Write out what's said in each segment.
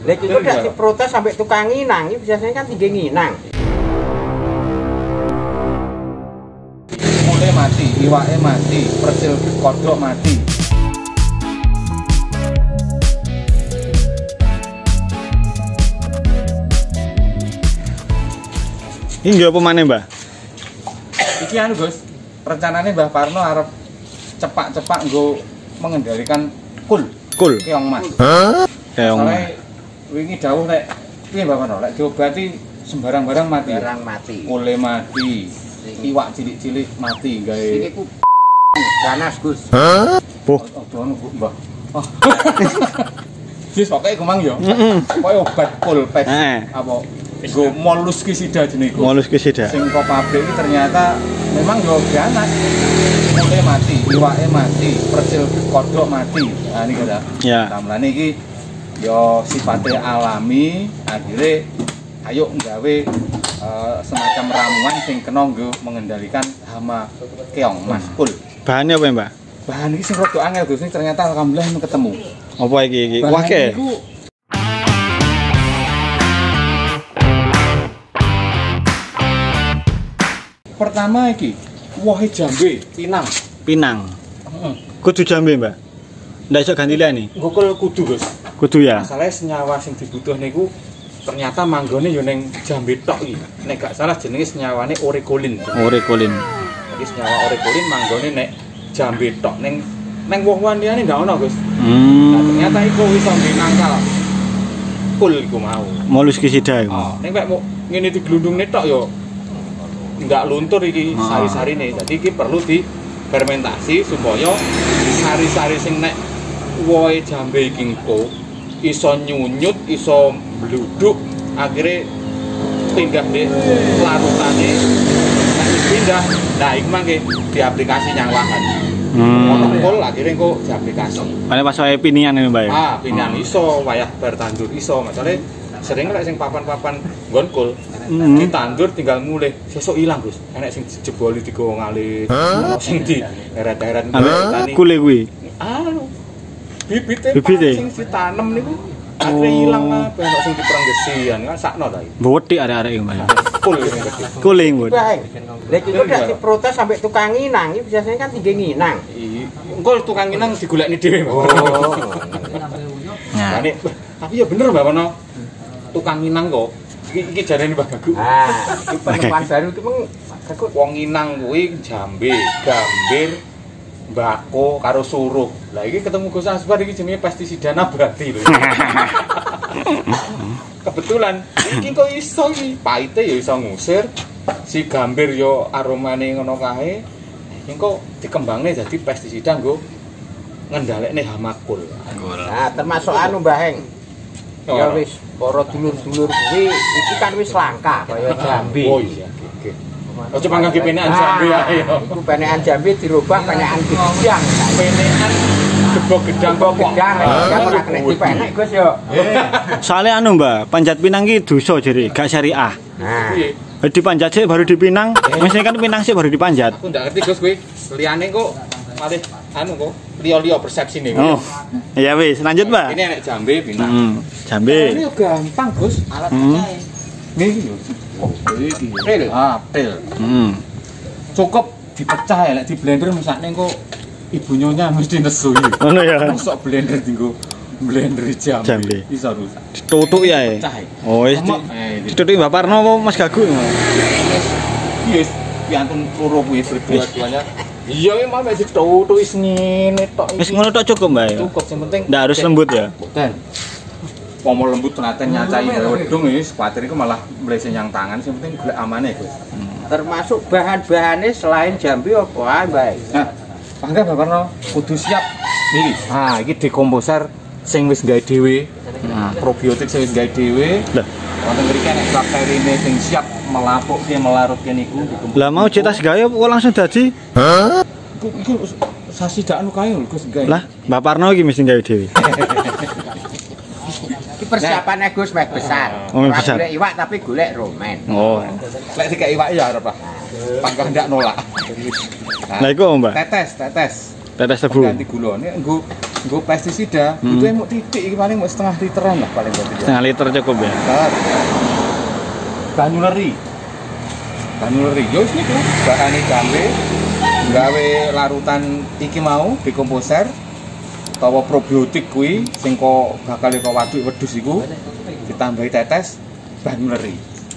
Lek iku dak diprotes sampai tukang nginang, iki biasanya kan tinggi nginang. Mulai mati, iwake mati, persil kodok mati. Ini apa maneh, Mbah? Iki anu, Gus. Rencananya Mbah Parno arep cepak-cepak nggo mengendalikan kul keong mas. Keong. Soale wingi dawuh nek piye Mbah Parno, lek diobati sembarang barang mati. Barang mati. Kule mati. Iwak cilik-cilik mati gawe. Iki ku ganas, Gus. Puh. Ojo ngono, Mbah. Oh. Wis pokoke gumang yo. Pokoke obat pulpet. Apa go molluskisida jenenge. Molluskisida. Sing kok pabrik iki ternyata memang yo ganas. Mulai mati, iwake mati, persil kodok mati. Nah niki ta. Ya. Tamlane iki yo sifatnya alami, akhirnya ayo nggawe semacam ramuan sing kena nggo mengendalikan hama keong mas kul. Bahannya apa, Mbak? Bahan iki sing rada angel Gus, ternyata alhamdulillah ketemu. Apa iki? Wake. Pertama iki wohe jambe, pinang. Kudu jambe, Mbak. Ndak iso ganti liyane. Ngukul kudu, Gus. Kudu ya. Masalahnya senyawa sing dibutuh niku ternyata manggone yo ning jambe tok iki. Nek gak salah jenenge senyawane orekolin. Orekolin. Jadi senyawa orekolin manggone nek jambe tok ning woh-wohan liyane ndak ono, Gus. Nah, ternyata iku iso nangkal kul iku mau. Molluskisida iku. Oh, ning mek ngene diglundungne tok yo ndak luntur iki sari-sarine. Jadi iki perlu difermentasi supaya sari-sari sing nek wohe jambe iki engko iso nyunyut, iso bluduk, akhirnya pindah deh larutane. Nah, pindah, nah iki mangke diaplikasi nyang lahan. Monopol akhirnya kok diaplikasi. Mane pas wae pinian ini, Mbak. Pinian iso, wayah bertandur iso. Masalahe sering lek sing papan-papan nggon kul, ditandur tinggal mulih, sesuk ilang, Gus. Enek sing jeboli digo ngalih, sing di daerah-daerah tani. Kule kuwi. Bibite sing ditanem niku akhirnya ilang kabeh nek sing diperenggesian kan sakno ta iki. Wetik arek-arek iki, Mbak. Kuling, Bud. Lek iku dak diprotes sampai tukang nginang, iki biasanya kan tinggi nginang. Engko tukang nginang digolekne dhewe, Mbak. Nah, tapi ya bener, Mbak Wono. Tukang nginang kok. Iki jarene Mbah Gagu. Iki penemuan baru iki mung Gagu wong nginang kuwi jambe, gambir, mbako karo suruh. Lah iki ketemu Gus Asbar iki jenenge pestisida nabati lho. Kebetulan iki kok iso iki, paite ya iso ngusir, si gambir yo aromane ngono kae. Iki kok dikembangne dadi pestisida nggo ngendhalekne hama kul. Nah, termasuk anu Mbah Heng. Ya wis, para dulur-dulur kuwi iki kan wis langka kaya jambe. Oh iya, oke. Ojo mangga penekan jambe ae yo. Iku penekan jambe dirubah penekan gedang. Penekan gebok gedang kan ora kena dipenek Gus yo. Soale anu, Mbak, panjat pinang ki dosa jere, gak syariah. Nah, dipanjat sih baru dipinang. Mesti kan pinang sih baru dipanjat. Aku ndak ngerti Gus kuwi. Liyane kok malih anu kok liya-liya persepsine. Oh. Ya wis, lanjut, Mbak. Ini enek jambe pinang. Jambe. Ini gampang, Gus. Alat kae. Niki lho. Pil. Pil. Cukup dipecah ya, lek di blender mesakne kok ibu nyonya mesti nesu iki. Ngono ya. Masuk blender dienggo blender jambe. Iso rusak. Ditutuk ya. Oh, wis ditutuki Mbak Parno apa Mas Gagu? Yes, piantun loro kuwi berdua-duanya. Iya, emang mek ditutuk wis ngene tok iki. Wis ngono tok cukup, Mbak. Cukup, sing penting ndak harus lembut ya. Dan pomo lembut tenaten nyacai wedhung wis kuwatir iku malah mlese nyang tangan, sing penting golek amane, Gus. termasuk bahan-bahannya selain jambe apa ae, Mbak? Nah, Pangga Bapak Parno kudu siap niki. Nah, iki dekomposer sing wis gawe dhewe. Nah, probiotik sing wis gawe dhewe. Lah, wonten mriki nek bakterine sing siap melapukke melarutke niku dikumpul. Lah mau cetas gawe apa langsung dadi? Hah? Iku sasidak anu kae lho Gus gawe. Lah, Mbak Parno iki mesti gawe dhewe. Iki persiapannya Gus meh besar. Oh, besar. Golek iwak tapi golek romen. Oh. Lek dikek iwak ya arep lah. Pangga ndak nolak. Lah iku, Mbak. Tetes. Tetes tebu. Ganti gula. Nek nggo pestisida, butuhe muk titik iki paling muk setengah literan lah paling ganti. Setengah liter cukup ya. Banyu leri. Yo wis niku bahane jambe gawe larutan iki mau dekomposer utawa probiotik kuwi sing kok bakal kok waduk wedhus iku ditambahi tetes banyu leri.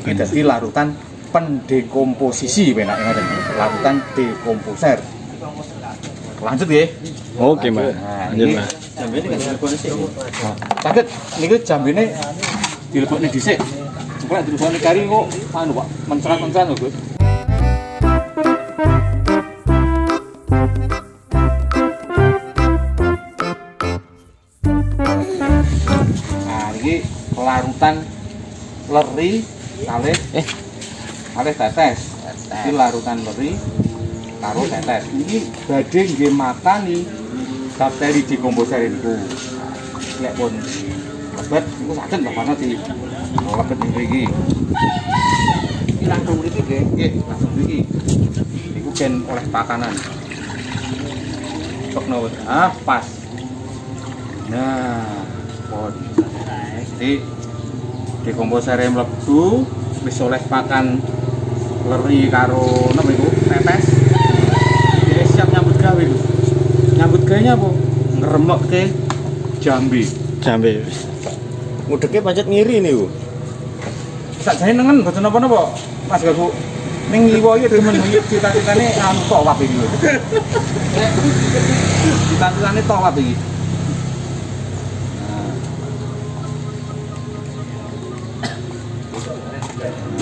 Iki dadi larutan pendekomposisi penak ngoten. Larutan dekomposer. Lanjut nggih. Oke, Mbak. Lanjut, Mbak. Jambene kan hargane sik. Saged niku jambene dilebokne dhisik. Supaya dirubahne kari kok anu Pak, mencrat-mencrat lho, Gus. Nah, iki larutan leri kalih tetes. Iki larutan leri karo tetes. Ini badhe nggih matani bakteri dekomposer niku. Nek pun lebet niku saged bapakna di lebet mriki. Iki langsung mriki nggih, langsung mriki. Niku ben oleh pakanan. Sokno wis. Pas. Nah, pon. Jadi dekomposer mlebu wis oleh pakan leri karo napa iku tetes. Iki siap nyambut gawe lho. Nyambut gawe apa? Ngremekke jambe. Ngudeke pancet ngiri niku. Sakjane nengen boten napa-napa. Mas Gaku. Ning liwa iki demen cita-citane anu tawaf iki lho. Cita-citane tawaf iki.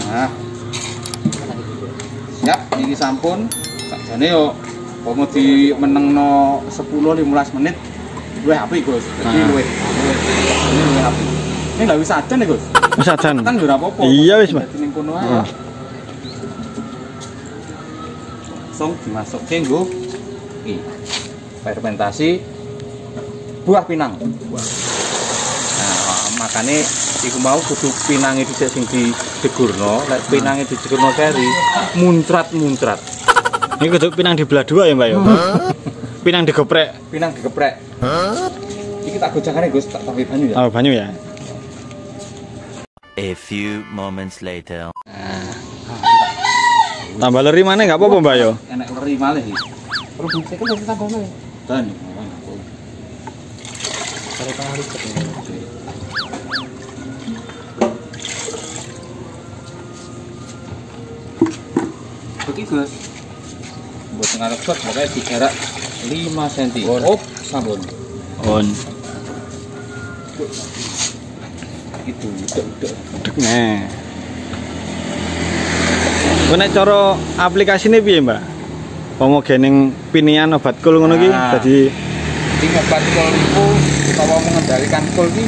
Nah. Siap, iki sampun. Sakjane yo pomo di menengno 10-15 menit luwih apik, Gus. Dadi luwih apik. Ini enggak wis adan ya, Gus? Wis adan. Kan ora apa-apa. Iya wis, Mas. Ning kono ae. Langsung dimasukke nggo iki. Fermentasi buah pinang. Nah, makane iku mau kudu pinange dhisik sing digegurno, lek pinange digegurno keri muncrat-muncrat. Ini kudu pinang dibelah dua ya, Mbak ya. Pinang digeprek. Iki tak gojangane Gus, tak tambahi banyu ya. Oh, banyu ya. A few moments later. Tambah leri mana enggak apa-apa, Mbak yo. Enak leri malih iki. Produksi kan wis tambahne. Dan Karo tengah liter. iki Gus. Mboten ngarep pokoke dijarak 5 cm. Oh, sampun. On. Itu udah. Nah. Ku nek cara aplikasine piye, Mbak? Homogening pinian obat kul ngono iki dadi obat kul iku utawa mengendalikan kul iki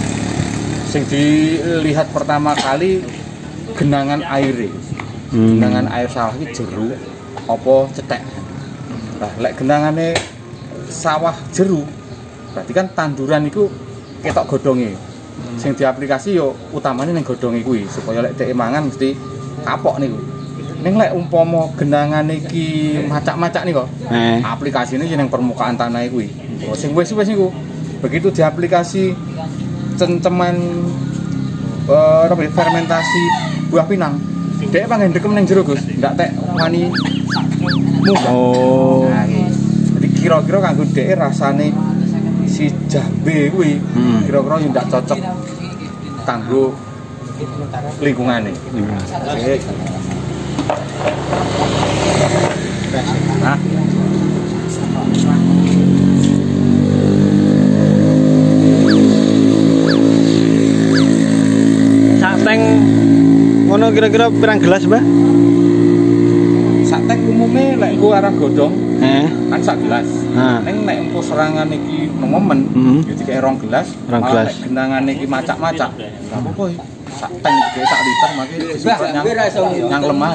sing dilihat pertama kali genangan air. Genangan air sawah iki jeru apa cetek. Nah, lek genangane sawah jeru berarti kan tanduran iku ketok godhonge. Sing diaplikasi yo utamane ning godhonge kuwi supaya lek dhek mangan mesti kapok niku. Ning lek umpama genangan iki macak-macak nih kok. Aplikasine ning permukaan tanah kuwi. Oh, sing wis niku. Begitu diaplikasi cengceman fermentasi buah pinang. Dhek pangen dekem ning jero, Gus. Ndak tek wani munggah. Oh. Nah, jadi kira-kira kanggo dhek rasane si jambe kuwi kira-kira yo ndak cocok kanggo lingkungane. Oke. Nah. Sateng ngono kira-kira pirang gelas, Mbak? Sateng umume lek ku arah godhong kan sak gelas. Ning nek engko serangan iki nemen ya dikek 2 gelas. Malah nek genangan iki macak-macak. Enggak apa-apa iki. Sateng iki sak liter mangke yang lemah.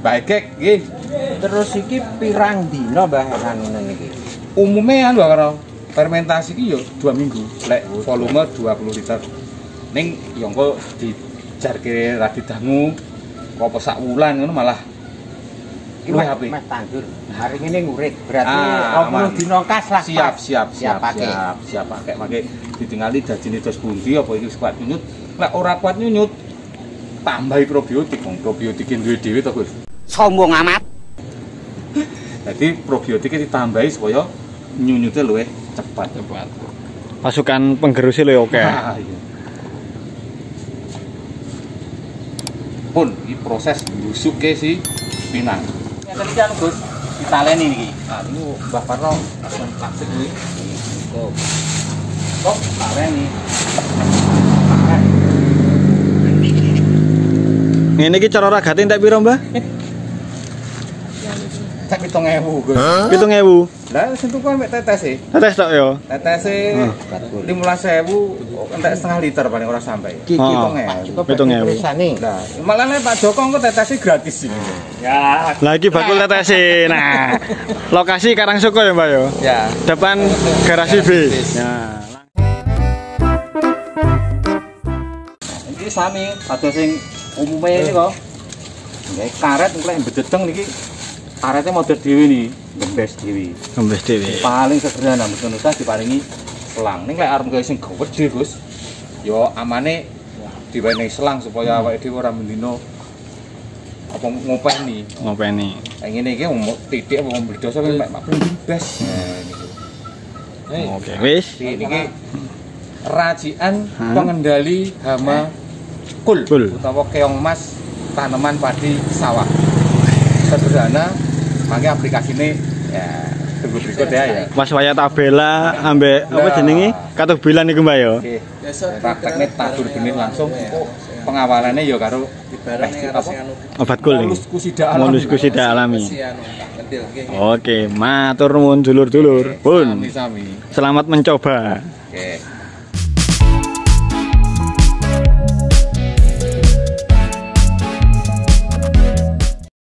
Baik nggih. Terus iki pirang dina Mbah anune niki? Umume anu karo fermentasi iki ya 2 minggu. Lek volume 20 liter. Ning ya engko dijarke ra didangu apa sak wulan ngono malah Iki Mas tandur. Hari ini ngurit. Berarti 20 dina kas lah. Siap pakai ditingali dajine dos pundi apa iki kuat nyunyut. Nek ora kuat nyunyut tambahi probiotik. Probiotik duwe dhewe to, Gus. Sombong amat. Jadi probiotiknya ditambahi supaya nyunyutnya luwih cepat. Pasukan penggerusnya luwih oke. Iya. Pun ini proses busuknya si pinang. Yang ketiga Gus, ditaleni niki. Nah, ini Mbah Parno langsung plastik ini. Kok taleni. Ngene iki cara ragate entek piro, Mbah? Sak 7.000 Gus. 7.000. Lah sing tuku mek tetes e. Tetes tok ya. Tetes e 15.000 entek setengah liter paling ora sampai. Iki 7.000. Nah, malah nek Pak Joko engko tetesi gratis ini. Ya. Lah iki bakul tetesi. Nah, lokasi Karangsoko ya, Mbak ya? Ya. Depan garasi B. Nah. Iki sami ada sing umume ini kok. Nggih karet engko bededeng niki karetnya model dhewe nih, gembes dhewe. Gembes dhewe. Paling sederhana mesti usah diparingi selang. Ning lek arep gawe sing gede, Gus. Yo amane diwenehi selang supaya awake dhewe ora mendino apa ngopeni. Ngopeni. Ngene iki titik apa mbledos mek gembes. Nah niku. Oke, wis. Niki racikan pengendali hama kul utawa keong emas tanaman padi sawah. Sederhana, makanya aplikasi ini ya tunggu berikut ya. Mas waya tabela ambek apa jenenge? Katuh bilan niku Mbak ya. Oke. Praktekne tabur benih langsung pengawalannya ya karo obat kul nih. Moluskusida alami. Oke, matur nuwun dulur-dulur. Pun. Selamat mencoba. Oke.